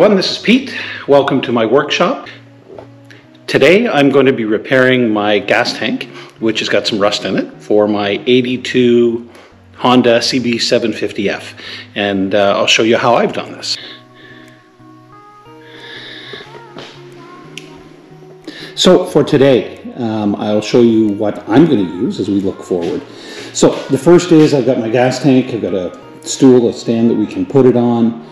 everyone, this is Pete. Welcome to my workshop. Today I'm going to be repairing my gas tank, which has got some rust in it, for my 82 Honda CB750F. And I'll show you how I've done this. So for today, I'll show you what I'm going to use as we look forward. So the first is I've got my gas tank, I've got a stool, a stand that we can put it on.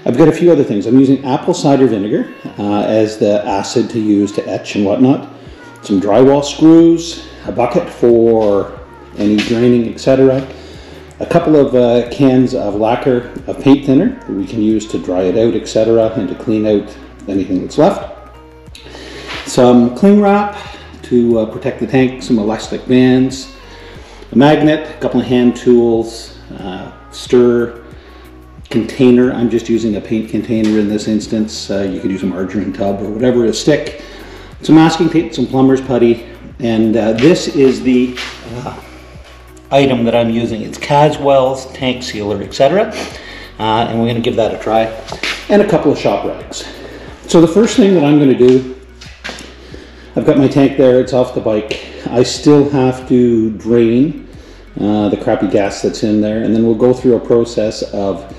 I've got a few other things. I'm using apple cider vinegar as the acid to use to etch and whatnot. Some drywall screws, a bucket for any draining, etc. A couple of cans of lacquer, of paint thinner that we can use to dry it out, etc. and to clean out anything that's left. Some cling wrap to protect the tank, some elastic bands, a magnet, a couple of hand tools, stir container. I'm just using a paint container in this instance. You could use a margarine tub or whatever, a stick, some masking tape, some plumber's putty, and this is the item that I'm using. It's Caswell's tank sealer, etc. And we're going to give that a try, and a couple of shop rags. So the first thing that I'm going to do, I've got my tank there, it's off the bike. I still have to drain the crappy gas that's in there, and then we'll go through a process of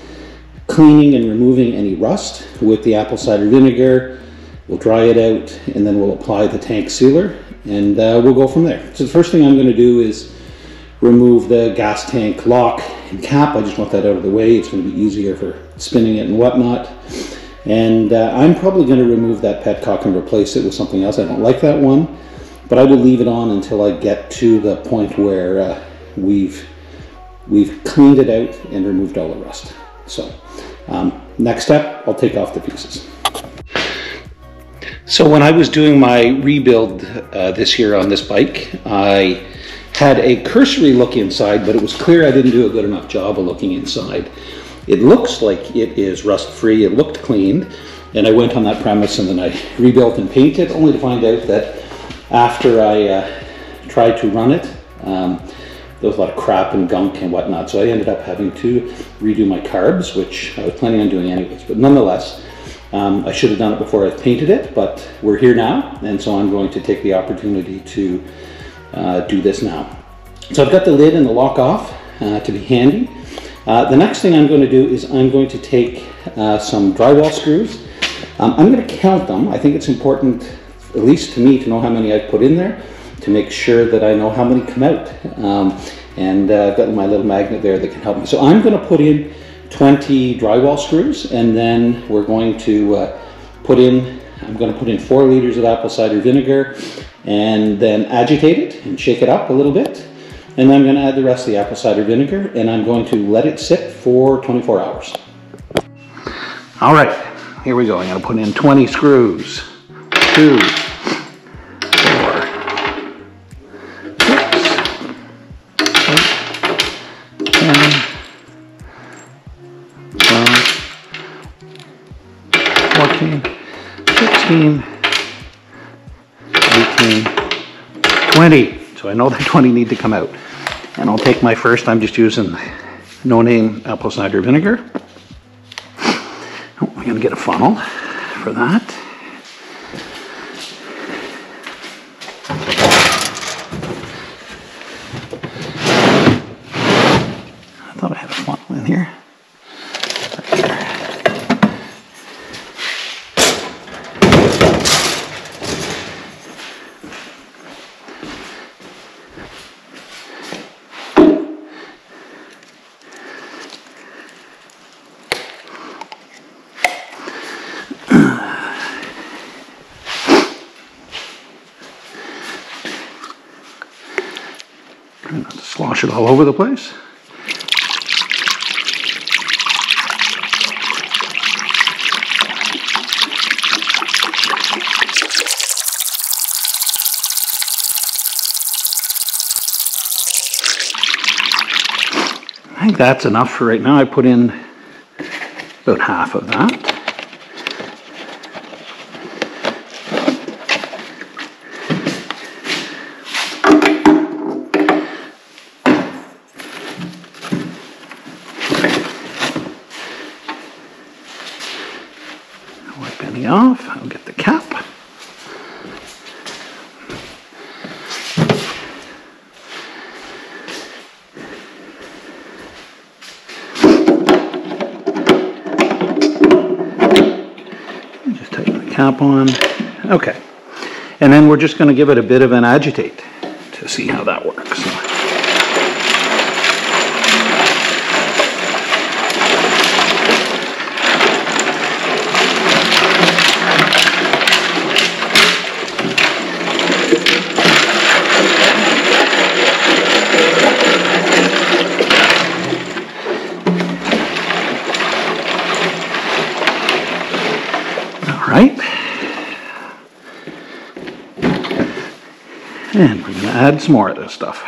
cleaning and removing any rust with the apple cider vinegar. We'll dry it out, and then we'll apply the tank sealer, and we'll go from there. So the first thing I'm going to do is remove the gas tank lock and cap. I just want that out of the way. It's going to be easier for spinning it and whatnot. And I'm probably going to remove that petcock and replace it with something else. I don't like that one, but I will leave it on until I get to the point where we've cleaned it out and removed all the rust. So next step, I'll take off the pieces. So when I was doing my rebuild this year on this bike, I had a cursory look inside, but it was clear I didn't do a good enough job of looking inside. It looks like it is rust-free, it looked cleaned, and I went on that premise and then I rebuilt and painted, only to find out that after I tried to run it, there was a lot of crap and gunk and whatnot, so I ended up having to redo my carbs, which I was planning on doing anyways. But nonetheless, I should have done it before I painted it, but we're here now, and so I'm going to take the opportunity to do this now. So I've got the lid and the lock off to be handy. The next thing I'm going to do is I'm going to take some drywall screws. I'm going to count them. I think it's important, at least to me, to know how many I've put in there, to make sure that I know how many come out. And I've got my little magnet there that can help me. So I'm going to put in 20 drywall screws, and then we're going to I'm going to put in 4 liters of apple cider vinegar, and then agitate it and shake it up a little bit. And then I'm going to add the rest of the apple cider vinegar, and I'm going to let it sit for 24 hours. All right, here we go. I'm going to put in 20 screws. 2, 4, 10, 12, 14, 16, 18, 20. So I know that 20 need to come out. And I'll take my first, I'm just using no-name apple cider vinegar. Oh, I'm going to get a funnel for that. I thought I had a funnel in here. Right here. Try not to slosh it all over the place. I think that's enough for right now. I put in about half of that. off. I'll get the cap. Just tighten the cap on. Okay. And then we're just going to give it a bit of an agitate to see how that works. Right, and we're going to add some more of this stuff.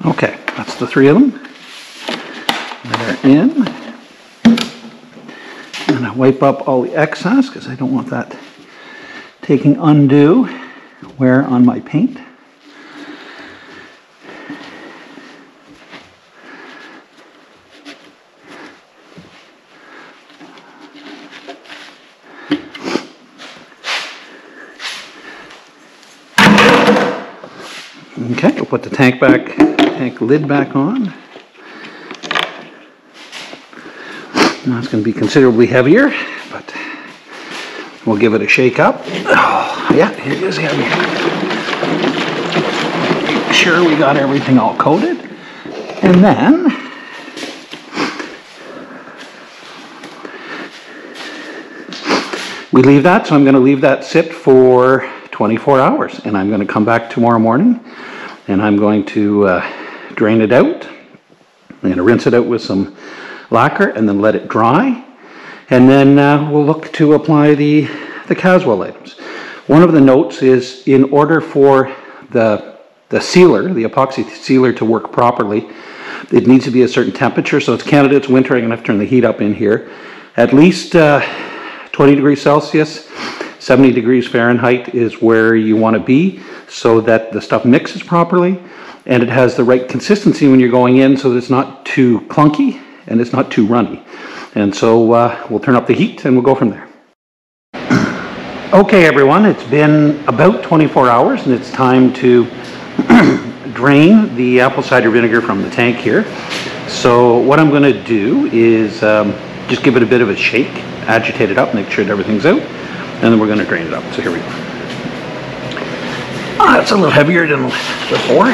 Okay, that's the three of them. They're in. And I wipe up all the excess because I don't want that taking undue wear on my paint. Okay, we'll put the tank lid back on. Now it's going to be considerably heavier, but we'll give it a shake up. Oh, yeah, it is heavy. Make sure we got everything all coated. And then we leave that, so I'm going to leave that sit for 24 hours, and I'm going to come back tomorrow morning and I'm going to drain it out. I'm going to rinse it out with some lacquer and then let it dry, and then we'll look to apply the Caswell items. One of the notes is, in order for the sealer, the epoxy sealer, to work properly, it needs to be a certain temperature. So it's Canada, it's winter, I'm going to have to turn the heat up in here. At least 20 degrees Celsius, 70 degrees Fahrenheit is where you want to be, so that the stuff mixes properly and it has the right consistency when you're going in, so that it's not too clunky and it's not too runny. And so we'll turn up the heat and we'll go from there. Okay everyone, it's been about 24 hours and it's time to drain the apple cider vinegar from the tank here. So what I'm going to do is just give it a bit of a shake, agitate it up, make sure that everything's out, and then we're going to drain it up. So here we go. It's a little heavier than before.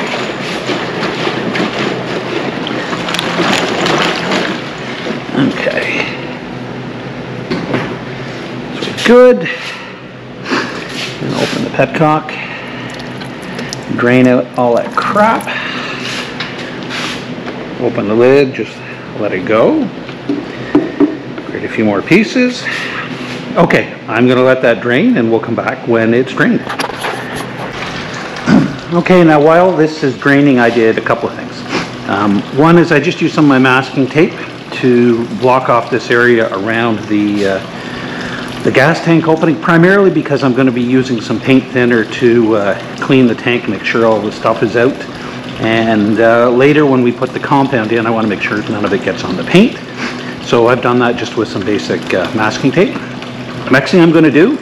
Okay. So good. And open the petcock. Drain out all that crap. Open the lid, just let it go. Create a few more pieces. Okay, I'm going to let that drain and we'll come back when it's drained. Okay, now while this is draining, I did a couple of things. One is I just used some of my masking tape to block off this area around the gas tank opening, primarily because I'm going to be using some paint thinner to clean the tank, make sure all the stuff is out. And later when we put the compound in, I want to make sure none of it gets on the paint. So I've done that just with some basic masking tape. The next thing I'm going to do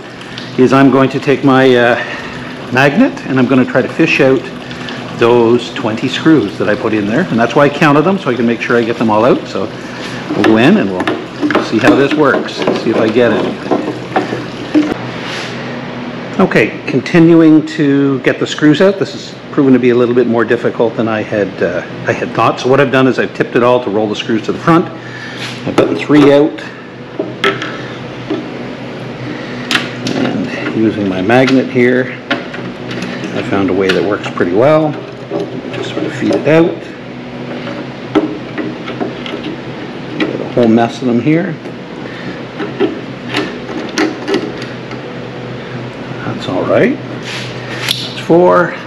is I'm going to take my magnet and I'm going to try to fish out those 20 screws that I put in there, and that's why I counted them, so I can make sure I get them all out. So we'll go in and we'll see how this works, see if I get anything. Okay, continuing to get the screws out. This has proven to be a little bit more difficult than I had thought. So what I've done is I've tipped it all to roll the screws to the front. I've gotten 3 out. And using my magnet here, I found a way that works pretty well. Just sort of feed it out. Got a whole mess of them here. That's all right. That's 4, 5,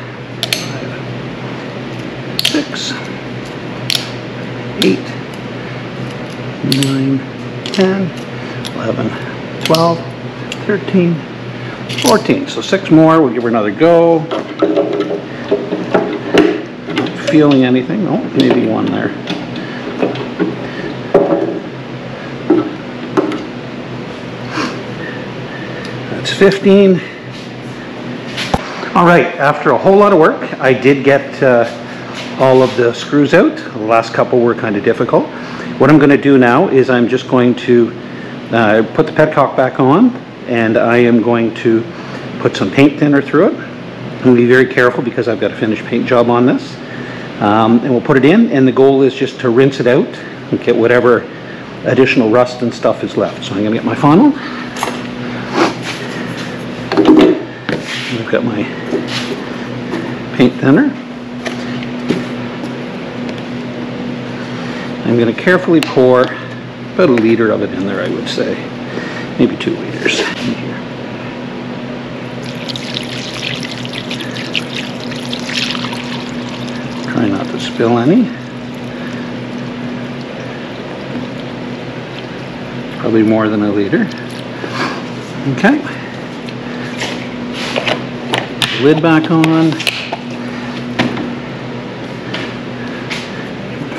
6, 8, 9, 10, 11, 12, 13, 14. So 6 more. We'll give her another go. Not feeling anything. Oh, maybe 1 there. That's 15. All right, after a whole lot of work, I did get all of the screws out. The last couple were kind of difficult. What I'm going to do now is I'm just going to put the petcock back on, and I am going to put some paint thinner through it. I'm going to be very careful because I've got a finished paint job on this. And we'll put it in, and the goal is just to rinse it out and get whatever additional rust and stuff is left. So I'm going to get my funnel. I've got my paint thinner. I'm going to carefully pour about 1 liter of it in there, I would say. Maybe 2 liters in here. Try not to spill any. Probably more than 1 liter. Okay. Lid back on.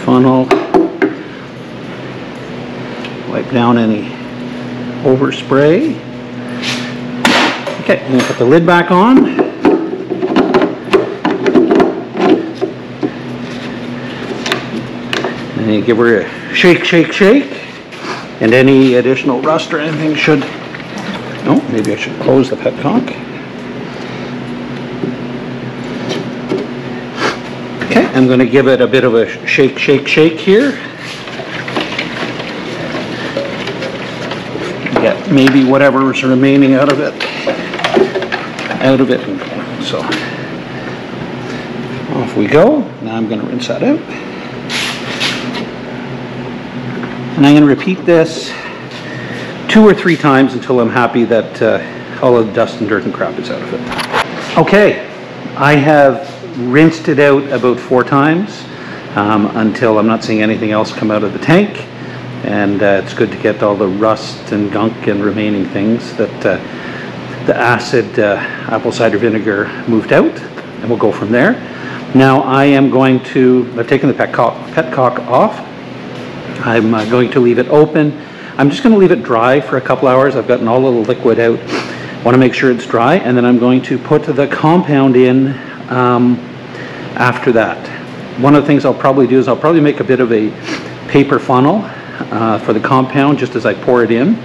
Funnel. Wipe down any overspray. Okay, I'm going to put the lid back on. And you give her a shake, shake, shake. And any additional rust or anything should... Oh, maybe I should close the petcock. Okay, I'm going to give it a bit of a shake, shake, shake here. Get maybe whatever's remaining out of it. So off we go. Now I'm going to rinse that out. And I'm going to repeat this 2 or 3 times until I'm happy that all of the dust and dirt and crap is out of it. Okay, I have rinsed it out about 4 times until I'm not seeing anything else come out of the tank, and it's good to get all the rust and gunk and remaining things that the acid apple cider vinegar moved out, and we'll go from there. Now I am going to, I've taken the petcock off. I'm going to leave it open. I'm just going to leave it dry for a couple hours. I've gotten all of the liquid out. I want to make sure it's dry, and then I'm going to put the compound in after that. One of the things I'll probably do is I'll probably make a bit of a paper funnel for the compound just as I pour it in,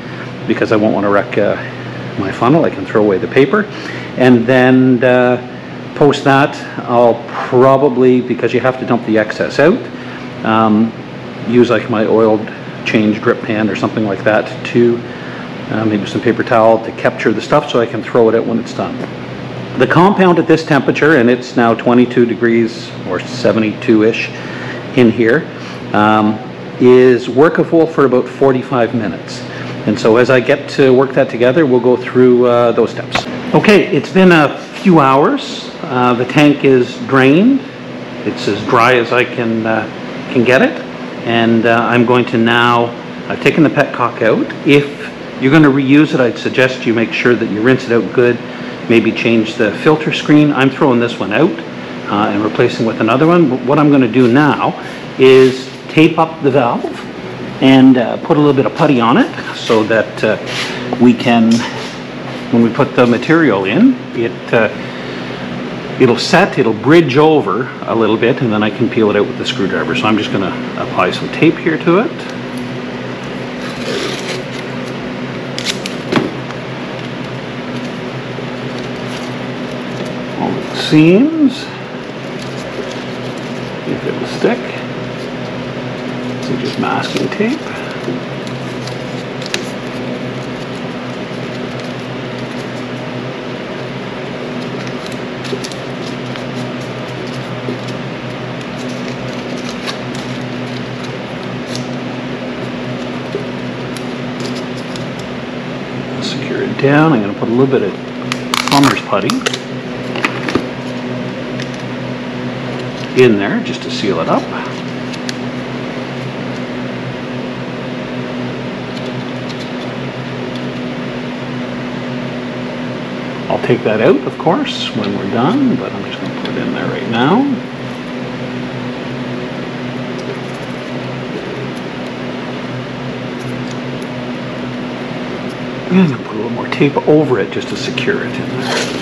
because I won't want to wreck my funnel. I can throw away the paper. And then post that, I'll probably, because you have to dump the excess out, use like my oiled change drip pan or something like that to maybe some paper towel to capture the stuff so I can throw it out when it's done. The compound at this temperature, and it's now 22 degrees or 72-ish in here, is workable for about 45 minutes. And so as I get to work that together, we'll go through those steps. Okay, it's been a few hours. The tank is drained. It's as dry as I can get it. And I'm going to now, I've taken the petcock out. If you're going to reuse it, I'd suggest you make sure that you rinse it out good. Maybe change the filter screen. I'm throwing this one out and replacing with another one. But what I'm going to do now is tape up the valve and put a little bit of putty on it so that we can, when we put the material in, it'll set, it'll bridge over a little bit, and then I can peel it out with the screwdriver. So I'm just going to apply some tape here to it. seams. See if it'll stick. So just masking tape. Secure it down. I'm going to put a little bit of plumber's putty in there just to seal it up. I'll take that out, of course, when we're done, but I'm just going to put it in there right now. And I'm going to put a little more tape over it just to secure it in there.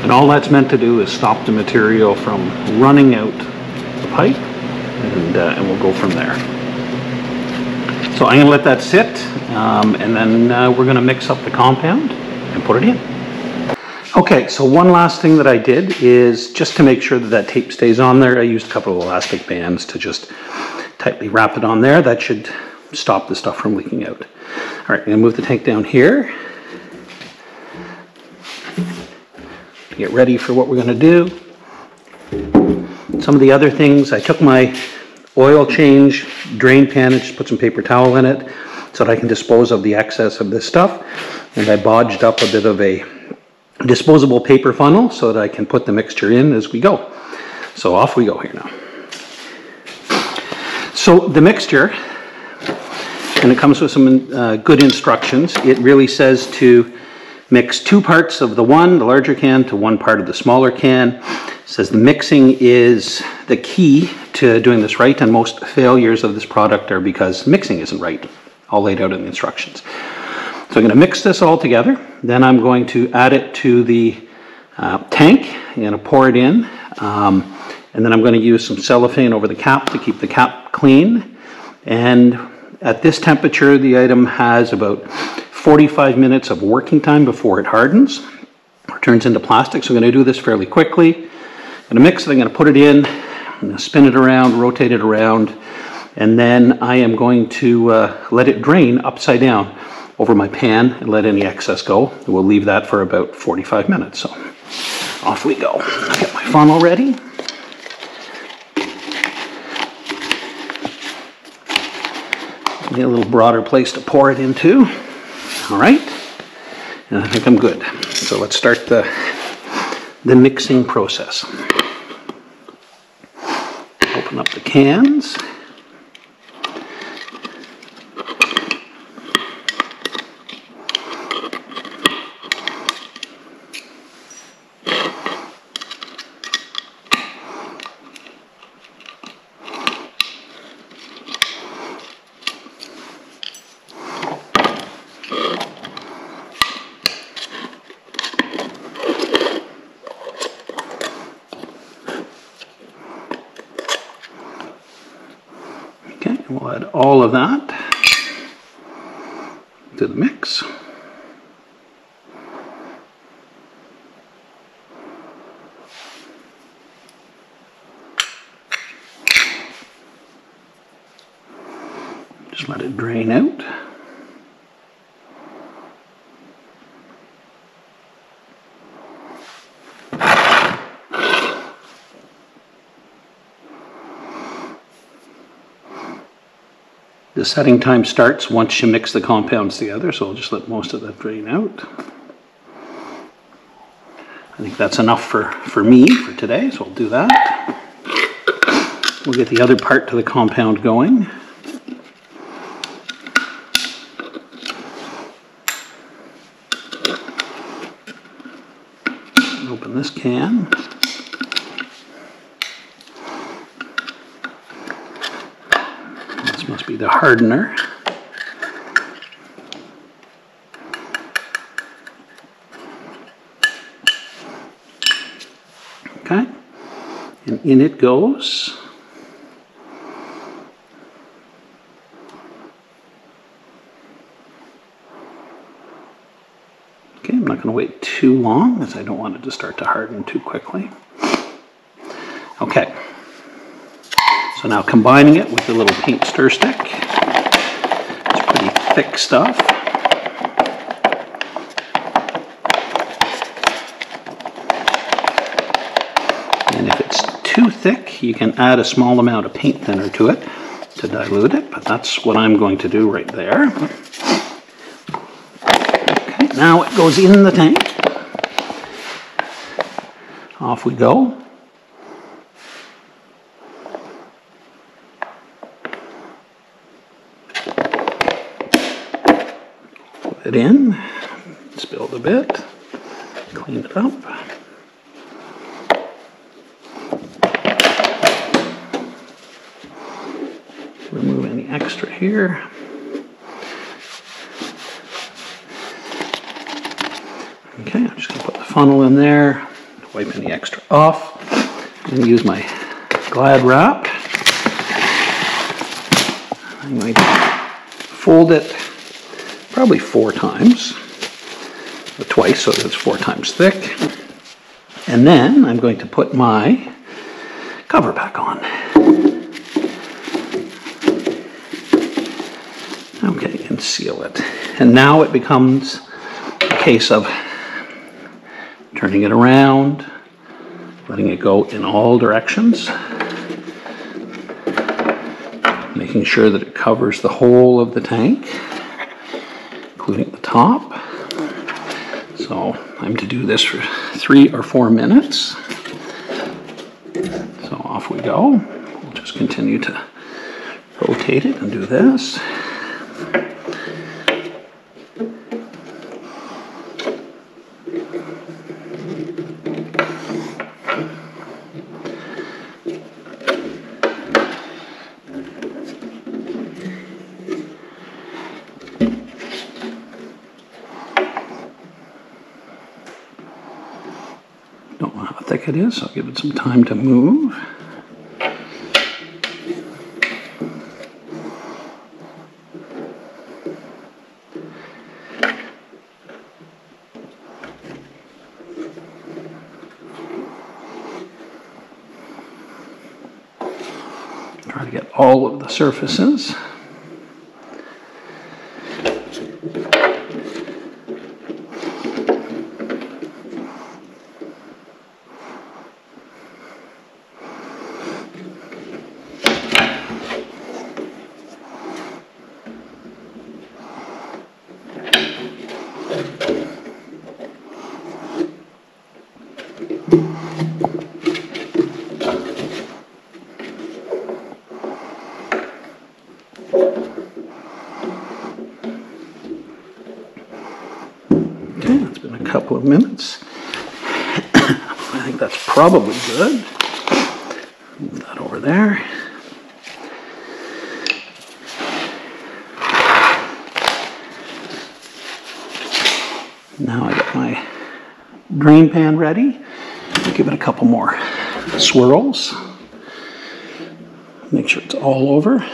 And all that's meant to do is stop the material from running out the pipe, and we'll go from there. So I'm going to let that sit, and then we're going to mix up the compound and put it in. Okay, so one last thing that I did is just to make sure that that tape stays on there, I used a couple of elastic bands to just tightly wrap it on there. That should stop the stuff from leaking out. All right, I'm going to move the tank down here. Get ready for what we're going to do. Some of the other things, I took my oil change drain pan and just put some paper towel in it so that I can dispose of the excess of this stuff. And I bodged up a bit of a disposable paper funnel so that I can put the mixture in as we go. So off we go here now. So the mixture, and it comes with some good instructions. It really says to mix 2 parts of the larger can to 1 part of the smaller can. It says the mixing is the key to doing this right, and most failures of this product are because mixing isn't right, all laid out in the instructions. So I'm going to mix this all together, then I'm going to add it to the tank. I'm going to pour it in, and then I'm going to use some cellophane over the cap to keep the cap clean. And at this temperature, the item has about 45 minutes of working time before it hardens or turns into plastic. So I'm going to do this fairly quickly. I'm going to mix it, I'm going to put it in, I'm going to spin it around, rotate it around, and then I am going to let it drain upside down over my pan and let any excess go. And we'll leave that for about 45 minutes. So off we go. I'll get my funnel ready. Get a little broader place to pour it into. All right, and I think I'm good. So let's start the mixing process. Open up the cans. We'll add all of that to the mix. Just let it drain out. The setting time starts once you mix the compounds together, so I'll just let most of that drain out. I think that's enough for me for today, so I'll do that. We'll get the other part to the compound going. Open this can. This must be the hardener. Okay, and in it goes. Okay, I'm not going to wait too long as I don't want it to start to harden too quickly. Okay, so now combining it with the little paint stir stick. It's pretty thick stuff. And if it's too thick, you can add a small amount of paint thinner to it to dilute it, but that's what I'm going to do right there. Okay, now it goes in the tank. Off we go. Put it in, spilled a bit, clean it up. Remove any extra here. Okay, I'm just going to put the funnel in there, wipe any extra off, and use my Glad wrap. I'm going to fold it probably 4 times, or twice, so that it's 4 times thick. And then I'm going to put my cover back on. Okay, and seal it. And now it becomes a case of turning it around, letting it go in all directions, making sure that it covers the whole of the tank, including the top. So I'm to do this for 3 or 4 minutes. So off we go. We'll just continue to rotate it and do this. Don't know how thick it is, so I'll give it some time to move. Try to get all of the surfaces. Okay, it's been a couple of minutes. I think that's probably good. Move that over there. Now I got my drain pan ready. Give it a couple more swirls. Make sure it's all over.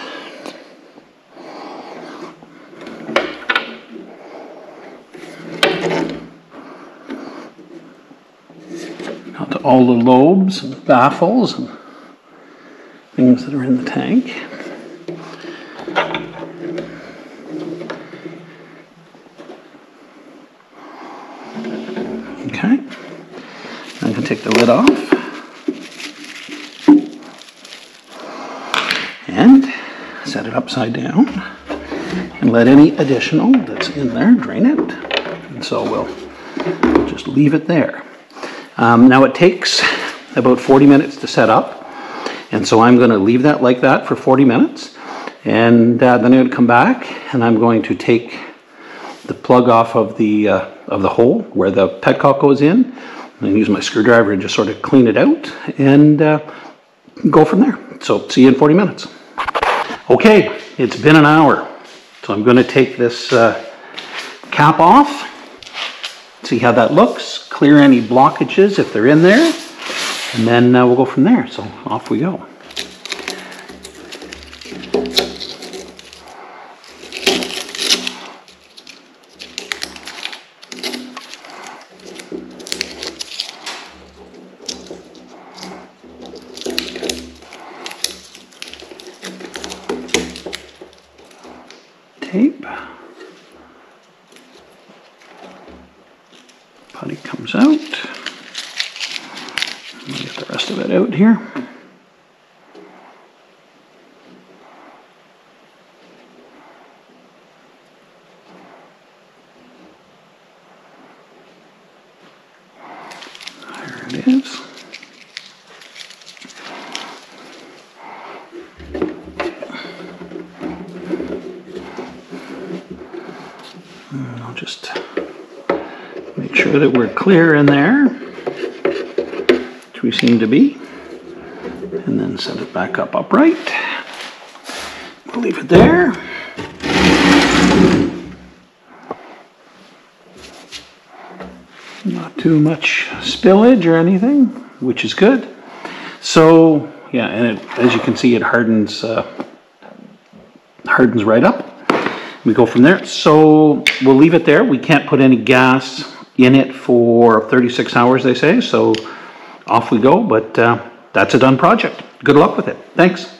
Got to all the lobes and baffles and things that are in the tank. Okay. I'm going to take the lid off and set it upside down and let any additional that's in there drain it. And so we'll just leave it there. Now it takes about 40 minutes to set up, and so I'm going to leave that like that for 40 minutes, and then I'm going to come back and I'm going to take the plug off of the hole where the petcock goes in, and use my screwdriver and just sort of clean it out and go from there. So see you in 40 minutes. Okay, it's been an hour, so I'm going to take this cap off, see how that looks, clear any blockages if they're in there, and then we'll go from there. So off we go. Tape. Putty comes out. Let me get the rest of it out here. There it is. And I'll just make sure that we're clear in there, which we seem to be, and then set it back up upright. We'll leave it there. Not too much spillage or anything, which is good. So yeah, and as you can see, it hardens right up. We go from there. So we'll leave it there. We can't put any gas in it for 36 hours, they say. So off we go. But that's a done project. Good luck with it. Thanks.